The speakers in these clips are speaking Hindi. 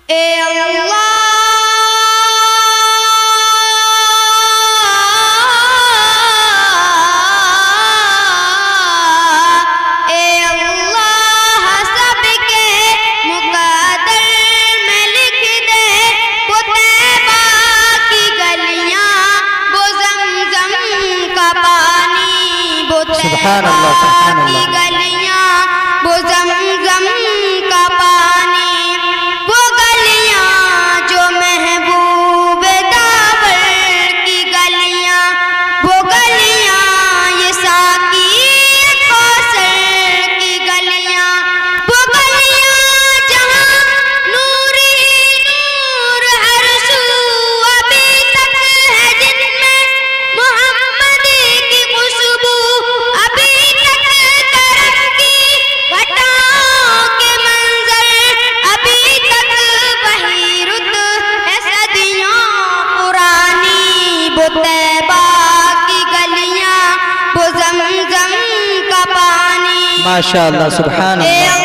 ए अल्लाह सुभान अल्लाह, सुभान अल्लाह। गलियां वो ज़मज़म का पानी, वो गलियां जो महबूब दावर की गलियां, वो गलियां ये साकी कौसर की गलियां, वो गलियां जहां नूर ही नूर हर सू अभी तक है, जिनमें मोहम्मद की खुशबू अभी तक करम की घटाओं के मंजर, अभी तक वही रुत है सदियों पुरानी, वो तैबा की गलियां, वो ज़मज़म का पानी। माशाअल्लाह, सुभान अल्लाह।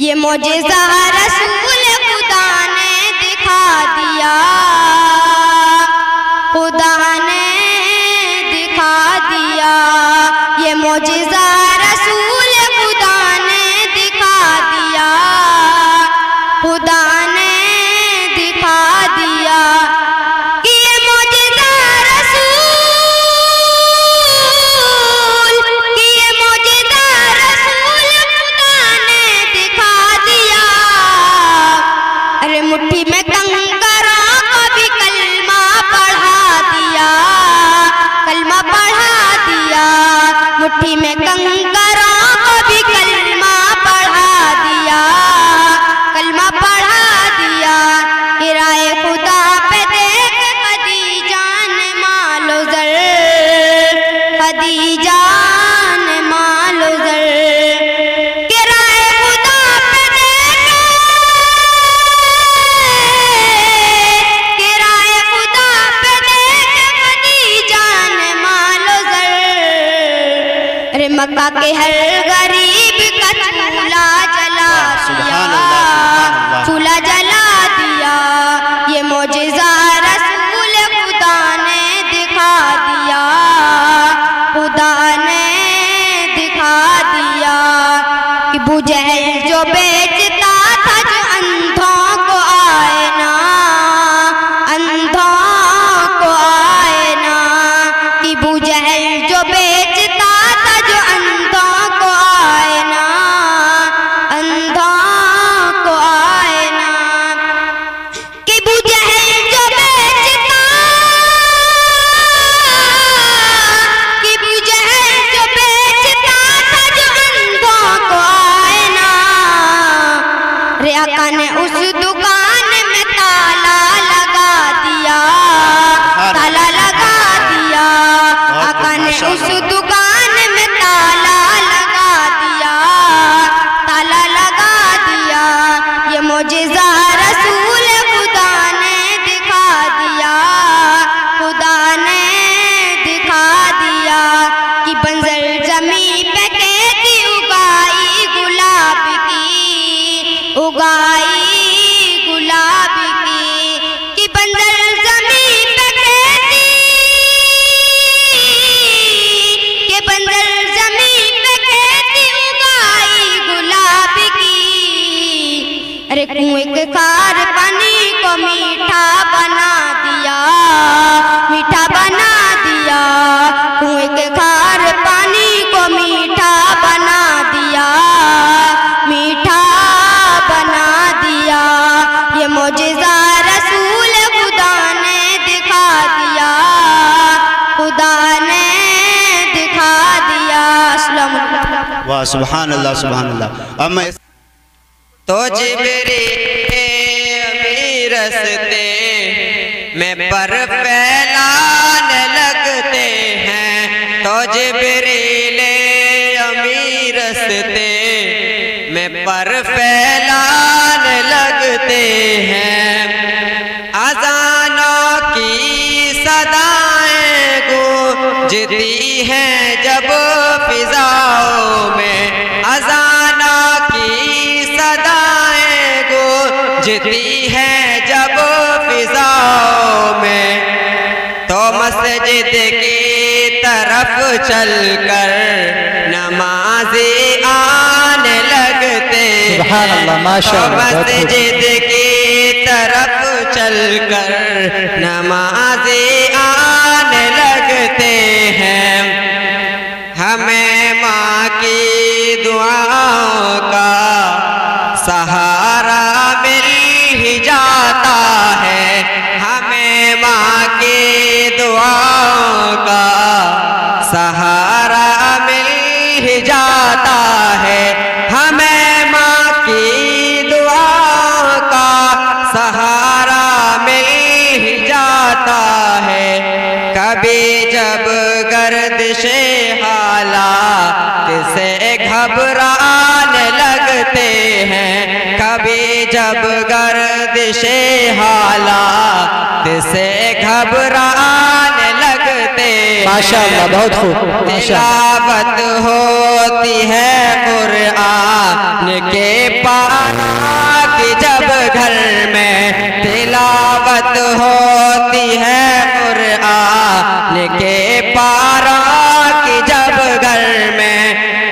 ये मौजिज़ा रसूल खुदा ने दिखा दिया, खुदा ने दिखा दिया। ये मौजिज़ा रसूल खुदा ने दिखा दिया, खुदा ने दिखा दिया। ये मौजिज़ा रसूल, ये मौजिज़ा रसूल खुदा ने दिखा दिया। अरे मुट्ठी में कंकरों को भी कलमा पढ़ा दिया, कलमा पढ़ा दिया। मुट्ठी में कंकरों को भी कलमा पढ़ा दिया, कलमा पढ़ा दिया। किराए खुदा पे देख खदीजा ने मालो ज़र, खदीजा ने मालो ज़र। किराए खुदा पे देख, किराए खुदा पे देख खदीजा ने मालो ज़र। मक्का के हर गरीब का चूल्हा जला दिया, चूल्हा जला दिया। ये मौजिज़ा रसूल खुदा ने दिखा दिया, खुदा ने दिखा दिया कि अबू जहल जो बेचता था जो अंधों को आईना, अंधों को आईना, कि अबू जहल जो बेचता था जो अंधों को आईना, अंधों को आईना, कि अबू जहल जो बेचता, कि अबू जहल जो बेचता था जो अंधों को आईना, रे आका ने उस दुकान में ताला लगा दिया, ताला लगा दिया। आका ने उस दुकान में ताला लगा दिया, ताला लगा दिया। ये मौजिज़ा रसूल खुदा ने दिखा दिया, खुदा ने दिखा दिया कि बंजर जमी पे खेती उगाई गुलाब की, उगाई गुलाब की, कि बंजर जमी पे खेती, कि बंजर जमी पे खेती उगाई गुलाब की। अरे कुएं के खार पानी को मीठा बना दिया, मीठा बना दिया। कुएं के खार पानी को मीठा बना दिया, मीठा बना दिया। ये मौजिज़ा रसूल खुदा ने दिखा दिया, खुदा ने दिखा दिया। अस्सलाम वालेकुम। वाह सुभान अल्लाह सुभान अल्लाह। अब मैं तो जिब्रील अमीर रस्ते में पर फैलाने लगते हैं, तो जिब्रील अमीर रस्ते में पर फैलाने लगते हैं। अज़ानों की सदाएं गूंजती हैं जब फिजाओं में, अज़ानों की सदाएं गूंजती हैं जब फिजाओं में, तो मस्जिद की तरफ चलकर नमाज़ी आने लगते हैं। सुभान अल्लाह, माशाअल्लाह। तो मस्जिद की तरफ चलकर नमाज़ी आने लगते हैं। हमें माँ की दुआओं का सहारा मिल ही जाता है, हमें माँ की दुआओं का सहारा मिल ही जाता है, हमें माँ की दुआओं का सहारा मिल ही जाता है। कभी जब गर्दिशे हालात से घबराने लगते हैं, कभी जब गर्दिशे हालात से घबराने लगते हैं। माशाअल्लाह, बहुत खूब, माशाअल्लाह। तिलावत होती है कुरान के पारा की जब घर में, तिलावत होती है कुरान के पारा की जब घर में,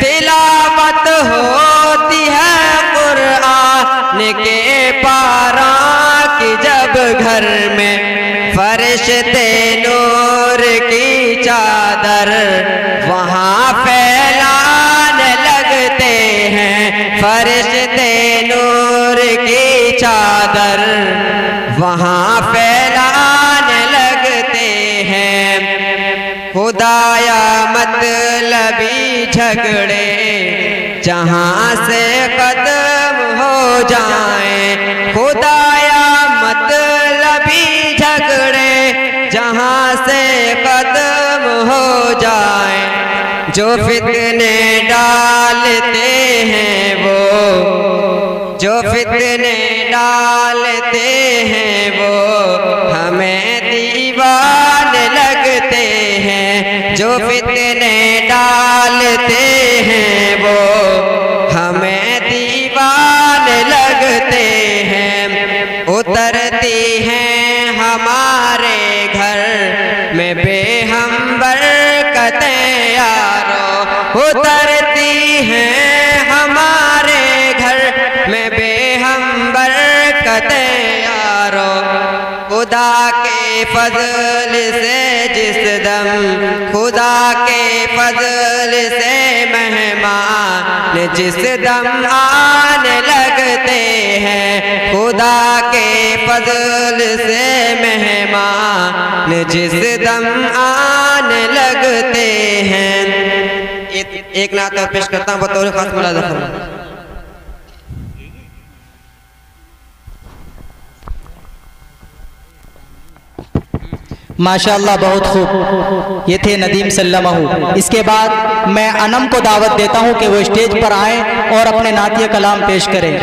तिलावत होती है कुरान के पारा की जब घर में। फरिश्ते नूर की चादर वहाँ फैलाने लगते हैं, फरिश्ते नूर की चादर वहाँ फैलाने लगते हैं। खुदाया मतलबी झगड़े जहाँ से खत्म हो जाएं, खुदाया मतलबी झगड़े जहाँ से खत्म हो जाएं। जो फितने डालते हैं वो, जो फितने डालते हैं वो हमें दीवाने लगते हैं, जो फितने डालते हैं वो हमें दीवाने लगते हैं। उतरती हैं हमारे घर में बेहम बरकतें यारो, उतरती हैं हमारे घर में बेहम बरकतें यारो। खुदा के फजल से जिस दम, खुदा के फजल से मेहमान जिस दम आने लगते हैं, खुदा के फजल से मेहमान जिस दम आने लगते हैं। एक नात और पेश करता हूँ बतौर खास मुलाज़ा। माशाअल्लाह, बहुत खूब। ये थे नदीम सल्लमहू। इसके बाद मैं अनम को दावत देता हूँ कि वो स्टेज पर आए और अपने नातिया कलाम पेश करें।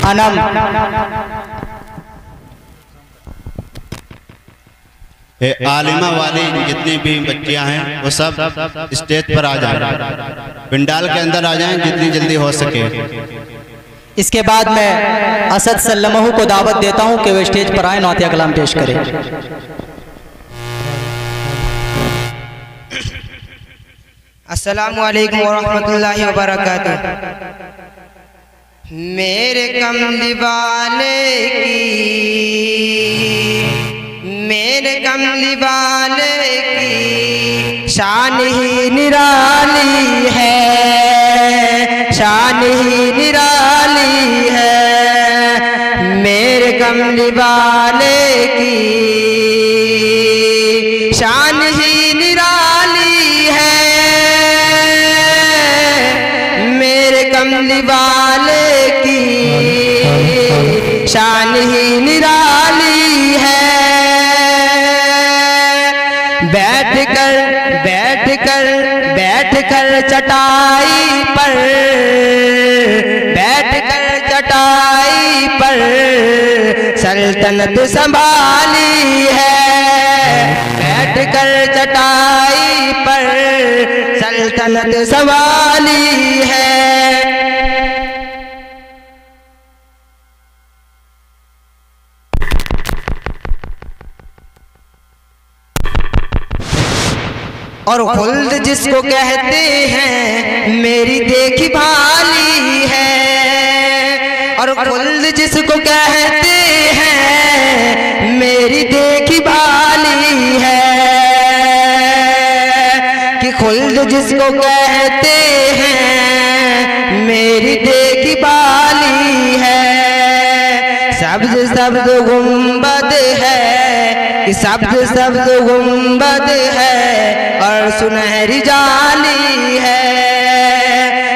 अनम। आलिमा वाली जितनी भी बच्चियां हैं वो सब स्टेज पर आ जाएं, पंडाल के अंदर आ जाएं जितनी जल्दी हो सके। इसके बाद मैं असद सल्लमहू को दावत देता हूँ कि वो स्टेज पर आए, नातिया कलाम पेश करें। अस्सलामु अलैकुम वरहमतुल्लाहि वबरकातुह। मेरे कमली वाले की, मेरे कमली वाले की शान ही निराली है, शान ही निराली है। मेरे कमली वाले की शान ही निराली है। मेरे कमली वाले की शान ही निराली है। बैठ कर चटाई पर, बैठ कर चटाई पर सल्तनत संभाली है। बैठ कर चटाई पर सल्तनत संभाली है। और खुल्द जिसको कहते हैं मेरी देखी भाली है। और खुल्द जिसको कहते हैं मेरी देखी भाली है। कि खुल्द जिसको कहते हैं मेरी देखी भाली है। सब्ज सब्ज गुंबद है, कि सब्ज सब्ज गुंबद है और सुनहरी जाली है।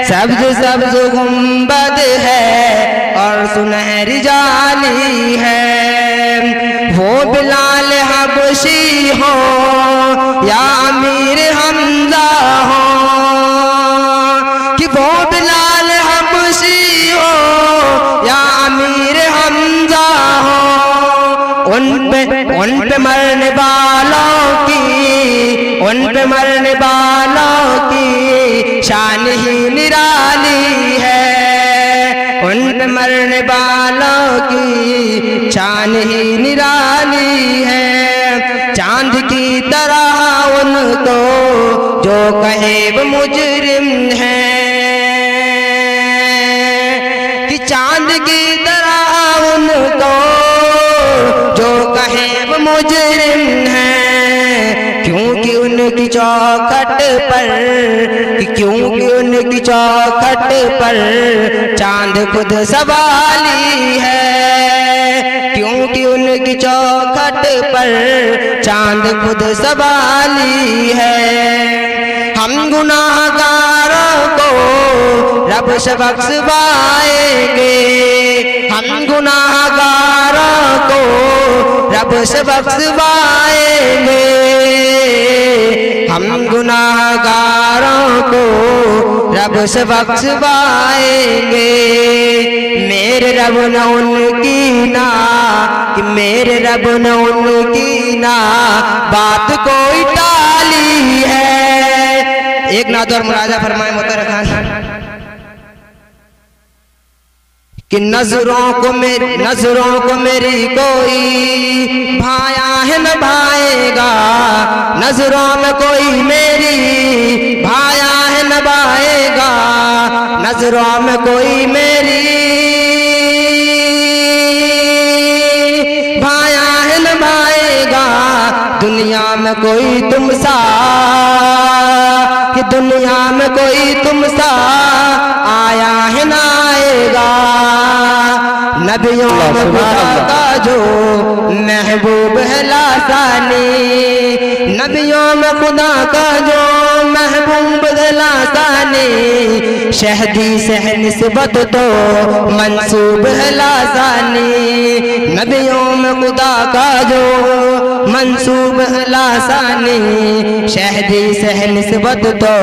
सब्ज सब्ज गुंबद है और सुनहरी जाली है। वो बिलाल हबशी हो या अमीर हमजा हो, कि वो बिलाल हबशी हो या अमीर हमजा हो। उन पे मरने वालों की, उन पे मरने वालों की शान ही निराली है। उन पे मरने वालों की शान ही निराली है। चांद की तरह उनको जो कहे वो मुजरिम है। कि चांद की तरह उनको जो कहे वो मुजरिम है। क्योंकि उनकी चौखट पर, क्योंकि उनकी चौखट पर चांद खुद सवाली है। क्योंकि उनकी चौखट पर चांद खुद सवाली है। हम गुनाहगारों को रब से बख्शवाएंगे। हम गुनाहगारों को रब से बख्शवाएंगे। हम गुनाहगारों को रब से बख्शवाएंगे। मेरे रब न उनकी ना, कि मेरे रब न उनकी ना बात कोई टाली है। एक नात और मुलाजा फरमाए मोहतर खान कि नजरों को मेरी कोई भाया है न भाएगा, नजरों में कोई मेरी भाया है न भाएगा, नजरों में कोई मेरी भाया है न भाएगा, दुनिया में कोई तुम सा, कि दुनिया में कोई तुम सा आया है ना आएगा। नबियों में खुदा का जो महबूब है लासानी, नबियों में खुदा का जो महबूब है लासानी, शहदी से निस्बत तो मंसूब है लासानी, नबियों में खुदा का जो मंसूब है लासानी, शहदी से निस्बत तो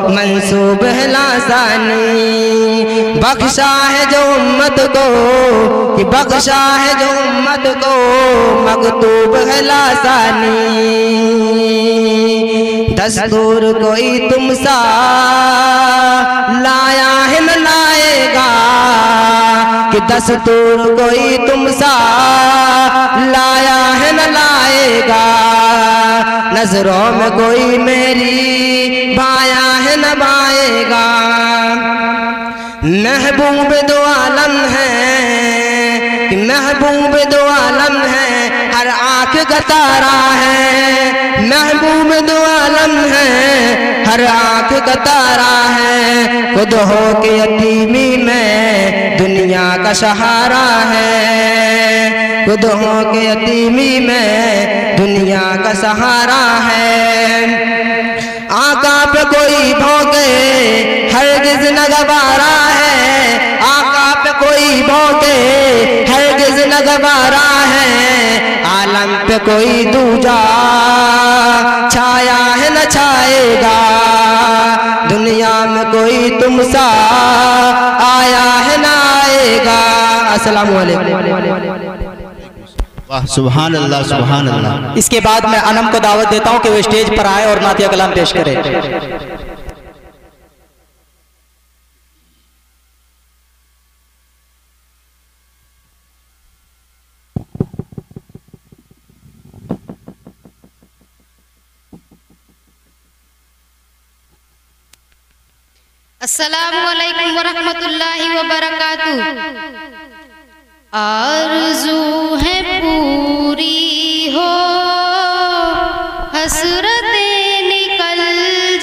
मंसूब है लासानी। बख्शा है जो उम्मत को, कि बख्शा है जो उम्मत को मकतूब है लासानी, दस्तूर कोई तुम सा लाया है न लाएगा, कि दस्तूर कोई तुम सा लाया है न लाएगा, नजरों में कोई मेरी भाया है न भाएगा। महबूब दो आलम है, कि महबूब दो आलम है, हर आँख का तारा है, महबूब दो आलम है, हर आँख का तारा है, खुद हो के यतीमी में दुनिया का सहारा है, खुद हो के यतीमी में दुनिया का सहारा है। आका पे कोई भौंके हरगिज़ न गवारा है, आका पे कोई भौंके हरगिज़ न गवारा है, आलम पे कोई दूजा छाया है न छाएगा, दुनिया में कोई तुम सा आया है न आएगा। अस्सलामु अलैकुम। वाह, सुभान अल्लाह, सुभान अल्लाह। इसके बाद मैं अनम को दावत देता हूं कि वो स्टेज पर आए और नातिया कलाम पेश करें। अस्सलामु अलैकुम वरहमतुल्लाहि वबरकातुहू। आरज़ू है पूरी हो, हसरतें निकल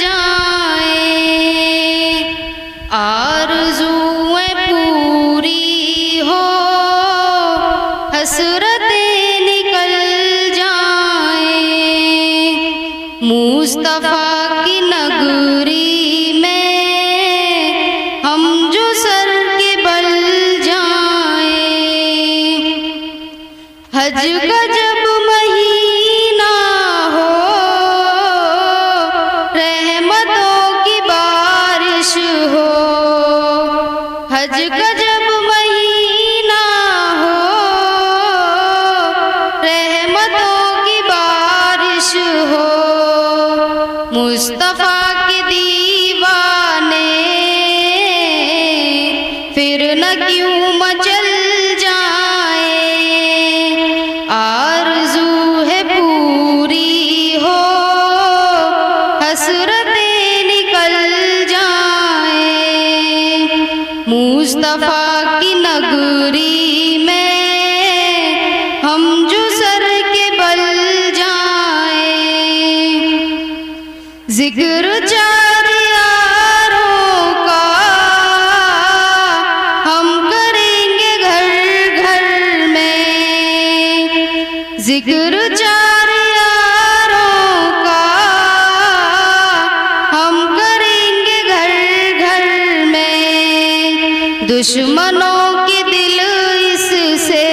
जाए, आरज़ू है पूरी हो, हसरतें निकल जाए, मुस्तफ़ा की नगरी में हम जो सर के बल हज का जब महीना हो, रहमतों की बारिश हो, हज का जब महीना हो, रहमतों की बारिश हो, मुस्तफ़ा के दीवाने फिर न क्यों मचल मुस्तफ़ा की नगरी में हम जो सर के बल जाएं, जिक्र चार यारों का हम करेंगे घर घर में, जिक्र चार यारों का हम करेंगे घर घर में, दुश्मनों के दिल इससे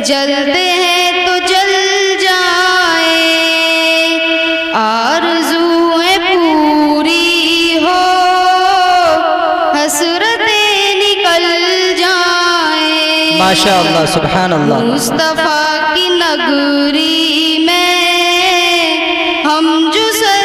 जलते हैं तो जल जाए, आरज़ूएं पूरी हो, हसरतें निकल जाएं, माशाअल्लाह, सुभान अल्लाह। मुस्तफ़ा की नगरी में हम जो सर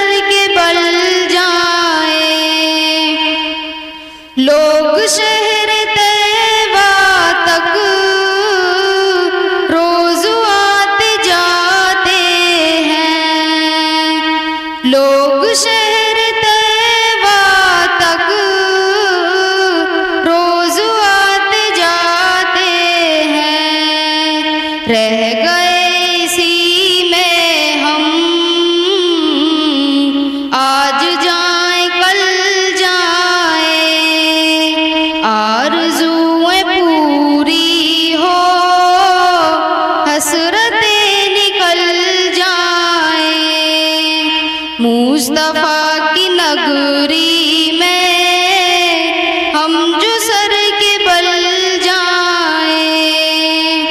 मुस्तफ़ा की नगरी में हम जो सर के बल जाएं,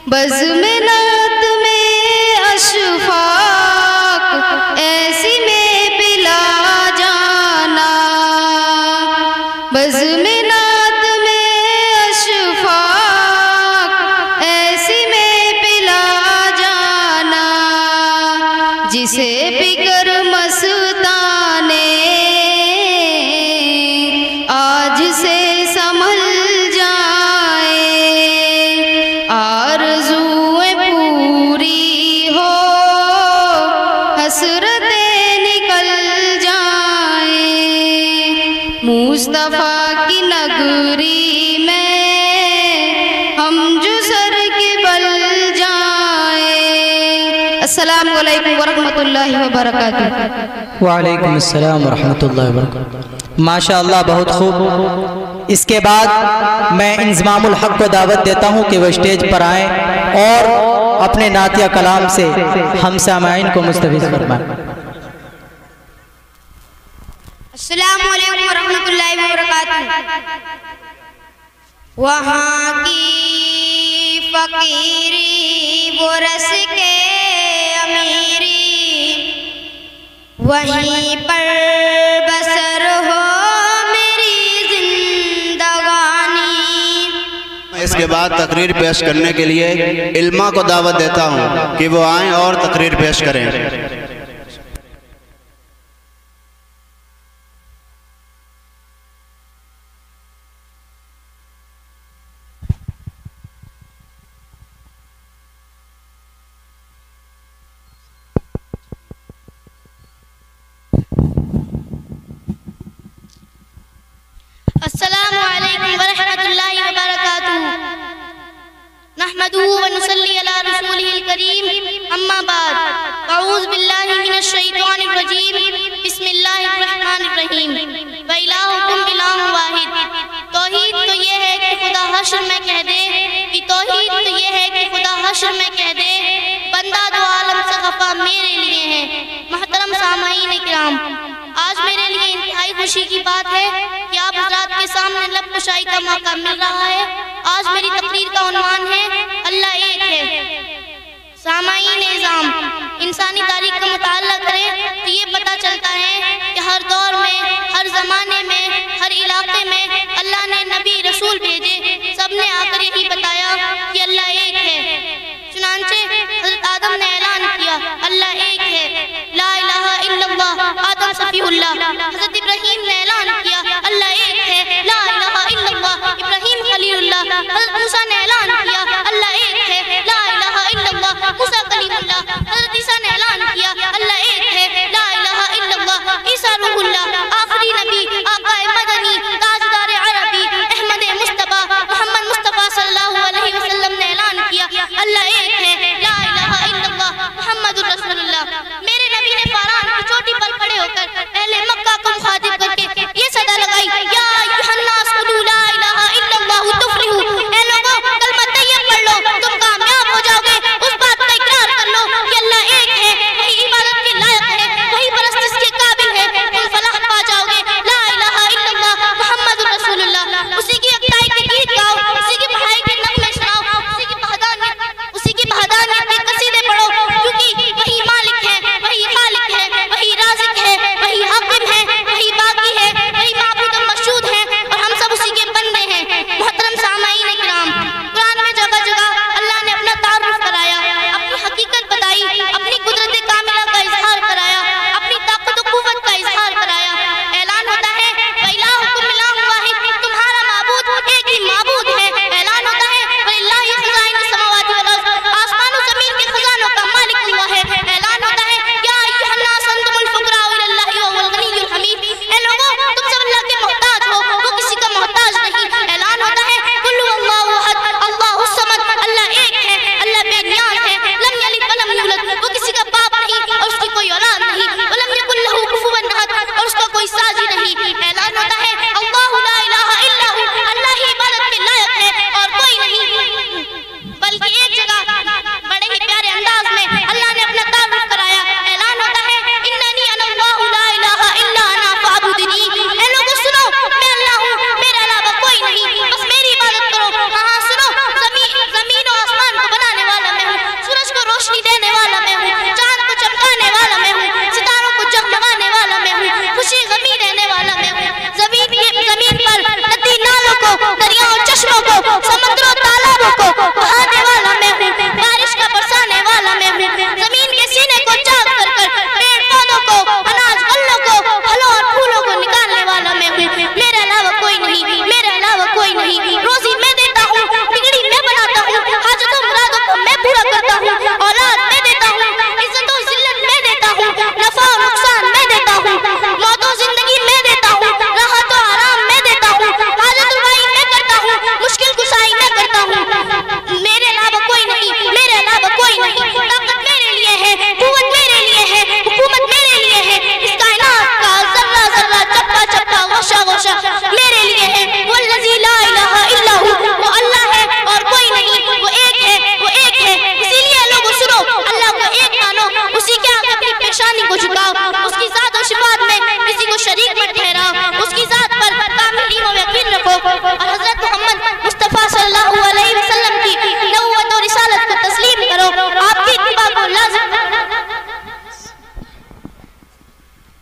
बज़्म नात में अशफाक ऐसी में पिला जाना, बज़्म नात में अशफाक ऐसी में पिला जाना, जिसे पिकर मस्ताने आज से संभल जाए, आरज़ुएं पूरी हो हसरतें निकल जाए, मुस्तफ़ा की नगरी में हम जो सर के बल जाएं। अस्सलामु अलैकुम वरहमतुल्लाहि वबरकातुहू। वालेकुम अस्सलाम वरहमतुल्लाहि वबरकातुहू। माशाअल्लाह, बहुत खूब। इसके बाद मैं इंज़मामुल हक़ को दावत देता हूँ कि वह स्टेज पर आएँ और अपने नातिया कलाम से हम सामाईन को मुस्तफ़िज़ फरमाएं। अस्सलामु अलैकुम वरहमतुल्लाहि वबरकातुहू। वहाँ की फ़कीरी वो रस के अमीरी, वहीं पर बसर हो मेरी जिंदगानी। इसके बाद तकरीर पेश करने के लिए इल्मा को दावत देता हूँ कि वो आएँ और तकरीर पेश करें। अस्सलामु अलैकुम वरहमतुल्लाहि वबरकातुहू। नहमदुहु व नुसल्ली अला रसूलिहिल करीम, अम्मा बाद। अऊज़ु बिल्लाहि मिनश शैतानिर रजीम, बिस्मिल्लाहिर रहमानिर रहीम। व इलाहुकुम इलाहुन वाहिद। तौहीद तो ये है कि खुदा हश्र में कह दे कि तौहीद तो ये है कि खुदा हश्र में कह दे, बंदा दो आलम से खफा मेरे लिए है। मोहतरम सामाईन इकराम, आज मेरे लिए इंतहाई खुशी की बात है कि आप हज़रात के सामने लब कुशाई का मौका मिल रहा है। आज मेरी तकरीर का उन्वान है अल्लाह एक है। सामाईन इज़ाम, इंसानी तारीख का मुताला करें तो ये पता चलता है कि हर दौर में, हर ज़माने में, हर इलाके में अल्लाह ने नबी रसूल भेजे, सबने आकर यही बताया कि अल्लाह एक है। चुनांचे हज़रत आदम ने ऐलान किया अल्लाह एक है, ला इलाहा इल्लल्लाह, आदम सफ़ीउल्लाह। हज़रत इब्राहीम ने ऐलान किया अल्लाह एक है, ला इलाहा इल्लल्लाह, इब्राहीम खलीलुल्लाह। हज़रत मूसा ने ऐलान किया अल्लाह एक है, ला इलाहा इल्लल्लाह, मूसा कलीमुल्लाह। हज़रत ईसा ने ऐलान किया अल्लाह एक है, ला इलाहा इल्लल्लाह, ईसा रूहुल्लाह। आखिरी नबी आकाए मदनी, ताजदार अरबी, अहमद मुस्तफ़ा, मोहम्मद मुस्तफ़ा सल्लल्लाहु अलैहि वसल्लम ने ऐलान किया अल्लाह एक है, ला इलाहा इल्लल्लाह, मुहम्मदुर रसूलुल्लाह। मेरे नबी ने फ़ारान की चोटी पर खड़े होकर अहले मक्का को मुखातिब करके ये सदा लगाई, या अय्युहन्नास कुलू ला इलाहा इल्लल्लाह तुफ्लिहू। ऐ लोगों, कलमा तैयब पढ़ लो, तुम कामयाब हो जाओगे। उस बात का इकरार कर लो कि अल्लाह एक है, वही इबादत के लायक है, वही परस्तिश के काबिल है, तुम फलाह पा जाओगे। ला इलाहा इल्लल्लाह, मुहम्मदुर रसूलुल्लाह। उसी की अक्ताई के गीत गाओ, उसी की बहाई के नगमे सुनाओ, उसी की बहदानियत के कसीदे पढ़ो, क्योंकि वही मालिक है,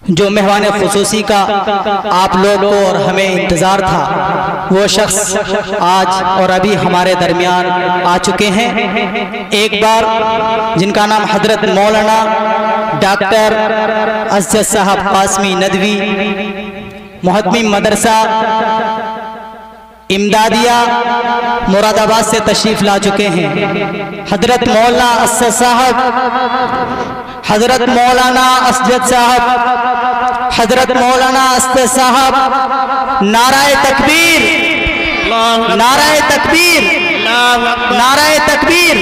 जो मेहमान खुसूसी का आप लोग को और हमें इंतज़ार था, वो शख्स आज और अभी हमारे दरमियान आ चुके हैं। एक बार जिनका नाम हजरत मौलाना डॉक्टर असद साहब कासमी नदवी मुहद्दिम मदरसा इमदादिया मुरादाबाद से तशरीफ़ ला चुके हैं। हजरत मौलाना असद साहब, हजरत मौलाना असद साहब, हजरत मौलाना असद साहब, नाराए तकबीर, नाराए तकबीर, नाराए तकबीर।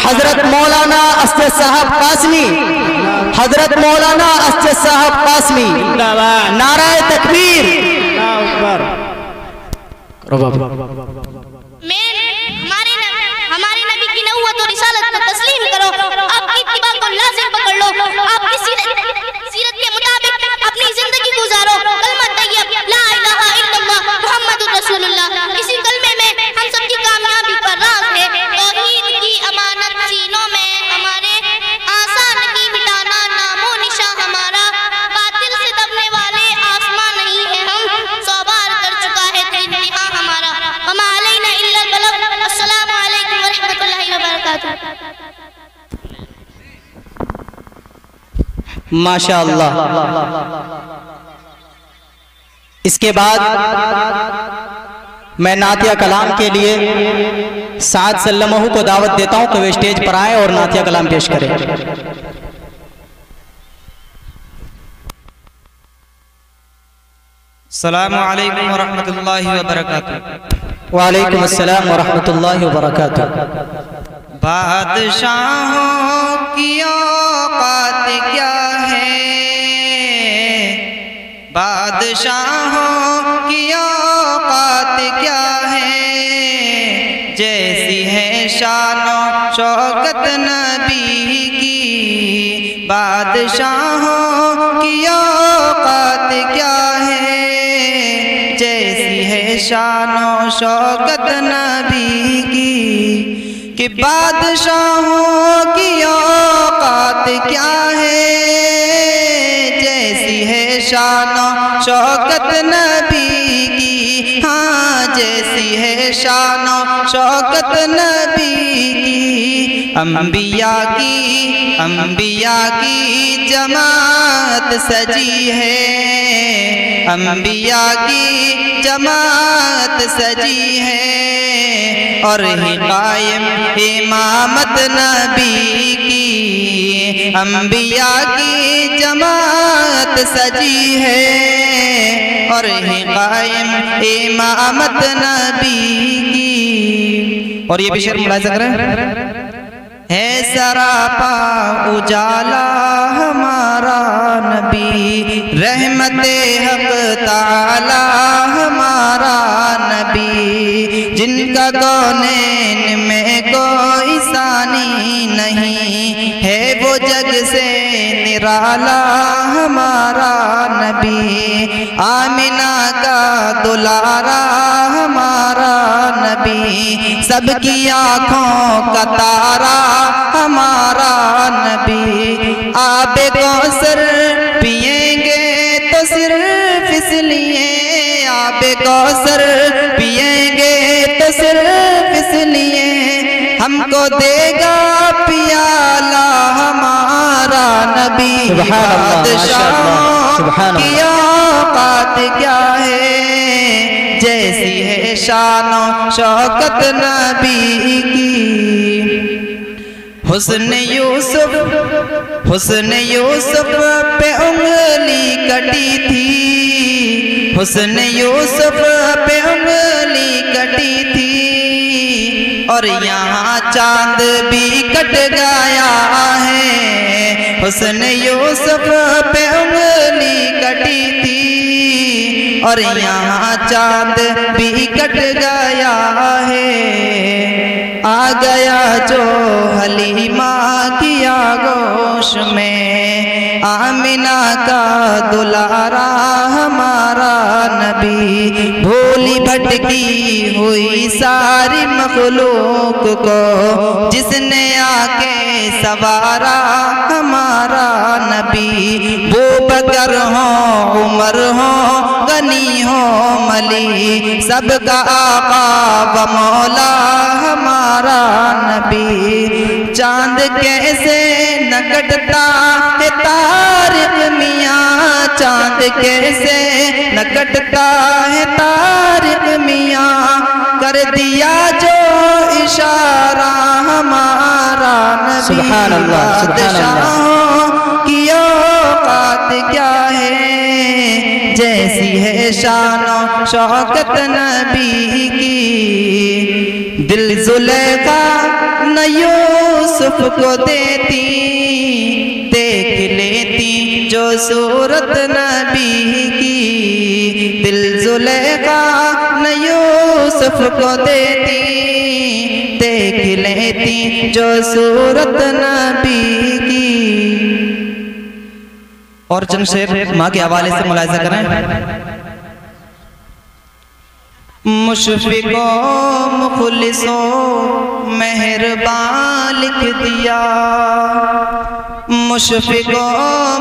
हजरत मौलाना असद साहब कासमी, हजरत मौलाना असद साहब कासमी, नाराए तकबीर। हमारे नबी की नबूवत और रिसालत को तस्लीम करो, आपकी इत्तिबा को लाज़िम पकड़ लो, आपकी सीरत के मुताबिक अपनी जिंदगी गुजारो। कलमा तैयब ला इलाहा इल्लल्लाह मुहम्मदुर रसूलुल्लाह, इसी कलमे में हम सबकी कामयाबी का राज है। तौहीद की अमानत सीनों में हमारे, आसान नहीं मिटाना नामो निशा हमारा, बातिल से दबने वाले आसमां नहीं है हम, 100 बार कर चुका है इंतहा हमारा। वमा अलैना इल्लल बलाग। अस्सलामु अलैकुम व रहमतुल्लाहि व बरकातुहू। माशाअल्लाह। इसके बाद मैं नातिया कलाम के लिए साद सल्लमहू को दावत देता हूं कि वे स्टेज पर आए और नातिया कलाम पेश करें। अस्सलामु अलैकुम व रहमतुल्लाहि व बरकातुहू। वालेकुम अस्सलाम व रहमतुल्लाहि व बरकातुहू। बादशाहों की औकात क्या है, बादशाहों की औकात क्या है, जैसी है शानो शौकत नबी की, बादशाहों की औकात क्या है, जैसी है शानो शौकत नबी की। कि बादशाहों की औकात क्या है, जैसी है शानो शौकत नबी की, हाँ जैसी है शानो शौकत नबी की। अंबिया की जमात सजी है, अंबिया की जमात सजी है, और ही कायम इमामत नबी की। अंबिया की जमात सजी है, और ही कायम इमामत नबी की। और ये भी शेर मुलाहिज़ा करें, है सरापा उजाला हमारा नबी, रहमते हक ताला हमारा नबी, जिनका कौनैन में कोई सानी नहीं है, वो जग से निराला हमारा नबी। आमिना का दुलारा हमारा नबी, सबकी आँखों का तारा हमारा नबी। आबे कौसर पिएंगे तो सिर्फ इसलिए, आबे कौसर पिएंगे तो सिर्फ इसलिए, हमको देगा पियाला हमारा नबी। बादशाहों की औकात क्या है, जैसी है शानो शौकत नबी की। हुस्न यूसुफ पे उंगली कटी थी, हुस्न यूसुफ पे उंगली कटी थी, और यहाँ चांद भी कट गया है। हुस्न यूसुफ पे उंगली कटी थी, और यहाँ चांद भी कट गया है। आ गया जो हलीमा की आगोश में, आमिना का दुलारा हमारा नबी। भूली भटकी हुई सारी मखलूक को, जिसने आके सवारा हमारा नबी। वो बकर सबका आका व मौला हमारा नबी। चांद कैसे न कटता है तारिक मियाँ, चांद कैसे न कटता है तारिक मियाँ, कर दिया जो इशारा हमारा नबी। सुभान अल्लाह, सुभान अल्लाह। की औकात क्या है, जैसी है शान शौकत नबी की। दिल जुलेखा न यूसुफ को देती, देख लेती जो सूरत नबी की। दिल जुलेखा न यूसुफ को देती, देख लेती जो सूरत नबी की। और चंद शेर माँ के हवाले से मुलाहिजा करें। मुशफिको मुखलिसो मेहरबान लिख दिया, मुशफिको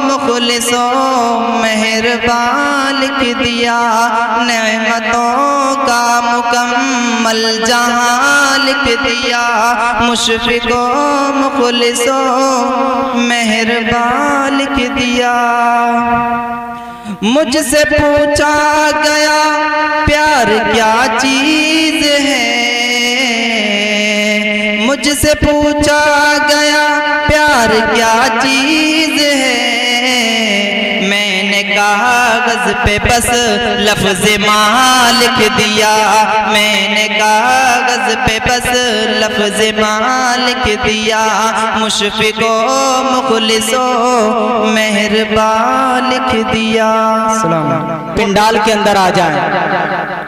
मुखलिसो मेहरबान लिख दिया, नेमतों का मुकम्मल जहां लिख दिया। मुशफिको मुखलिसो मेहरबान लिख दिया। मुझसे पूछा गया प्यार क्या चीज है, मुझसे पूछा गया प्यार क्या चीज है। मैंने कागज पे बस लफ्ज माँ लिख दिया, मैंने कागज पे बस लफ्ज माँ लिख दिया। मुशफिको मुखलिसो मेहरबान लिख दिया। पिंडाल के अंदर आ जाएं।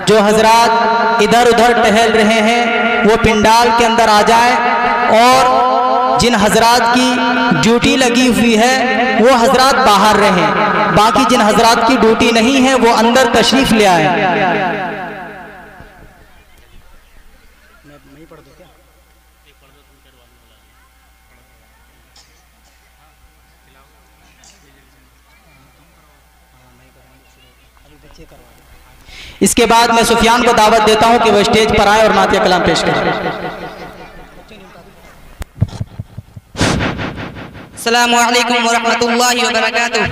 जो हजरात इधर उधर टहल रहे हैं वो पिंडाल के अंदर आ जाएं, और जिन हजरात की ड्यूटी लगी हुई है वो हजरात बाहर रहें। बाकी जिन हजरात की ड्यूटी नहीं है वो अंदर तशरीफ ले आए। इसके बाद मैं सुफियान को दावत देता हूं कि वह स्टेज पर आए और नातिया कलाम पेश करें। अस्सलामु अलैकुम व रहमतुल्लाहि व बरकातुहू।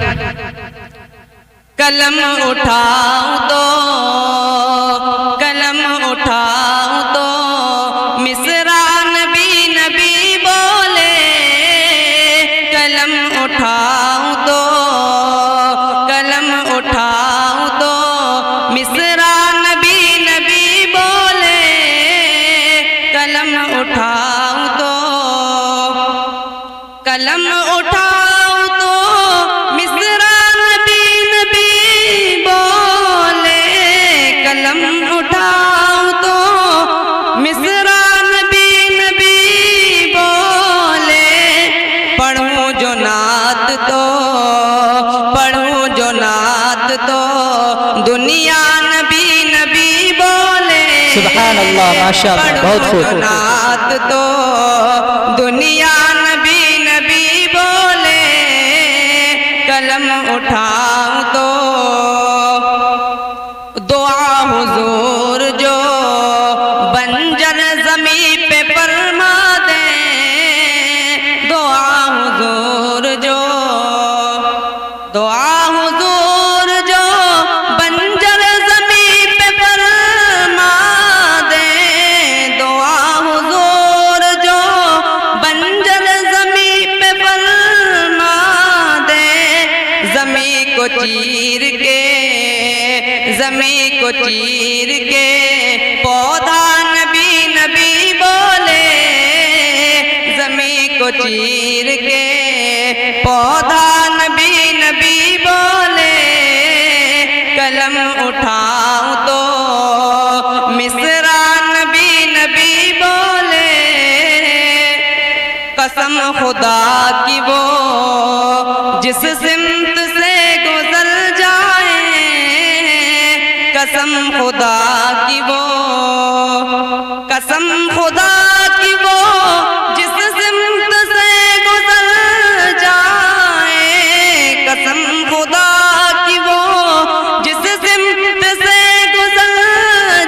कलम उठाऊं तो, कलम उठाऊं तो मिसरा नबी नबी बोले। कलम उठाऊं तो, कलम उठाऊं तो मिसरा नबी नबी बोले। कलम उठाऊं तो, कलम उठाऊं तो मिसरा नबी नबी बोले। कलम उठाऊं तो मिसरा नबी नबी बोले। पढ़ूं जो नात तो, पढ़ूं जो नात तो दुनिया नबी नबी बोले। सुभान अल्लाह, माशाअल्लाह, बहुत खूब। नात तो दुनिया नबी नबी बोले। कलम उठाऊं तो दुआ हुजूर जो बंजर ज़मीं पे फरमा दे। दुआ हुजूर जो, दुआ हुजूर जो बंजर ज़मीं पे फरमा दे। दुआ हुजूर जो बंजर ज़मीं पे फरमा दे। ज़मीं को चीर के, ज़मीं को चीर के पौधा नबी नबी बोले। ज़मीं को चीर के पौधा नबी नबी बोले। कलम उठाऊं तो मिसरा नबी नबी बोले। कसम खुदा की वो जिस सिमत से गुजर जाए। कसम खुदा की वो, कसम खुदा की वो जिस सिमत से गुजर जाए। कसम खुदा की वो जिस सिमत से गुजर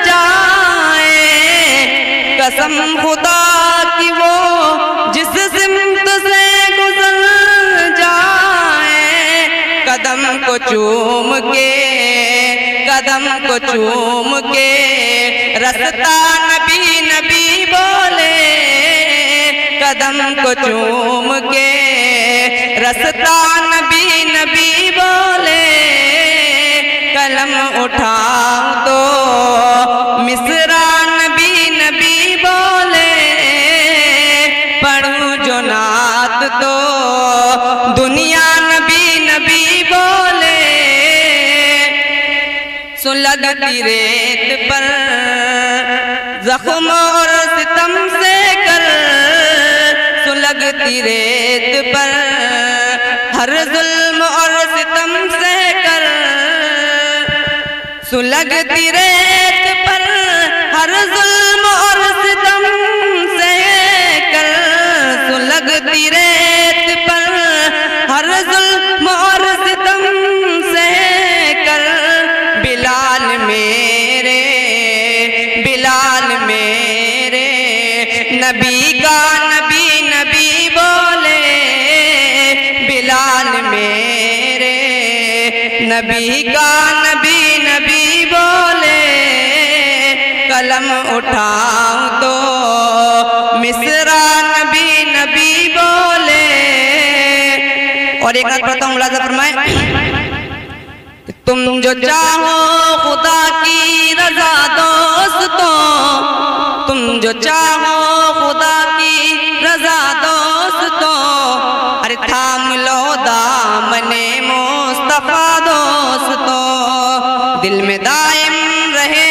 जाए। को चूम के, कदम को चूम के रास्ता नबी नबी बोले, कदम को चूम के रास्ता नबी नबी बोले, कलम उठाऊं तो मिसरा नबी नबी बोले, पढ़ूं जो नात तो दुनिया नबी नबी बोले, सुलगती रेत पर जख्म और सितम से कर, सुलगती रेत पर हर जुल्म और सितम से कर, सुलगती रेत पर हर जुल्म और सितम से कर, सुलगती रेत पर हर जुल्म और सितम से कर, बिलाल मेरे, बिलाल मेरे नबी का नबी नबी बोले, बिलाल मेरे नबी का नबी नबी बोले, कलम उठाऊं तो मिसरा नबी नबी बोले। और एक बात पढ़ता हूँ, मुलाज़ा फरमाए, तुम जो चाहो खुदा की रजा दोस्तों, तुम जो चाहो खुदा की रजा दोस्तों, अरे थाम लो दामने मुस्तफा दोस्तों, दिल में दायम रहे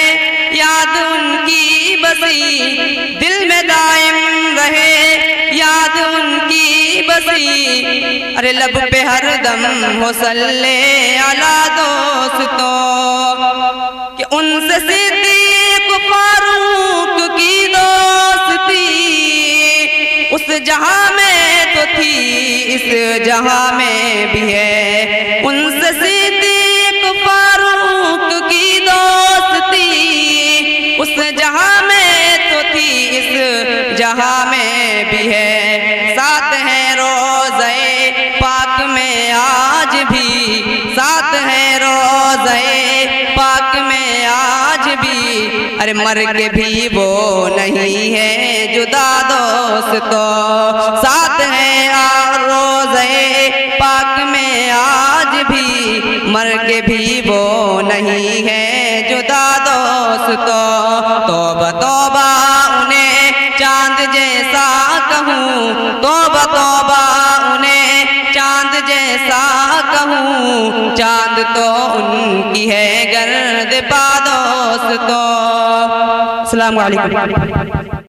याद उनकी बसी, दिल में दायम रहे याद उनकी बसी, अरे लब पे हरदम हो सल्ले अला दोस्तों, कि उनसे सिद्दीक फारूक की दोस्ती उस जहां में तो थी इस जहां में भी है, उनसे सिद्दीक फारूक की दोस्ती उस जहां में तो थी इस जहां में भी है, साथ है रोज़े पाक में आज भी, साथ है रोज़े पाक में आज भी, अरे मर के भी वो नहीं है जुदा दोस्तों, साथ है रोज़े पाक में आज भी, मर के भी वो नहीं है जुदा दोस्तों, तौबा तौबा उन्हें चांद जैसा कहूँ, तौबा तौबा उन्हें चांद जैसा कहूँ, चांद तो उनकी है गर्द पा दोस्तों। अस्सलामु अलैकुम।